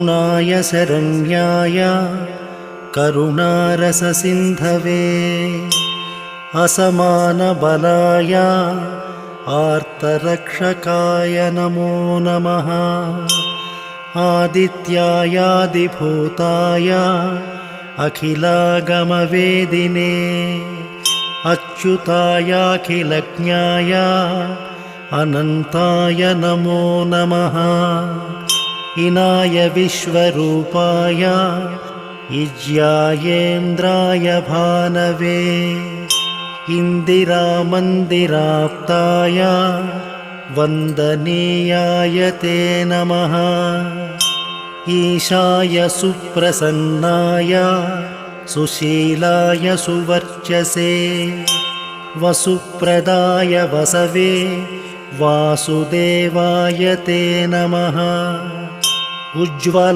करुणाय शरण्याय करुणारससिन्धवे असमानबलाय आर्तरक्षकाय नमो नमः। आदित्यायादिभूताय अखिलागमवेदिने अच्युतायाखिलज्ञाय अनन्ताय नमो नमः। इनाय विश्वरूपाय इज्यायेन्द्राय भानवे इन्दिरामन्दिराप्ताय वन्दनीयाय ते नमः। ईशाय सुप्रसन्नाय सुशीलाय सुवर्चसे वसुप्रदाय वसवे वासुदेवाय ते नमः। उज्ज्वल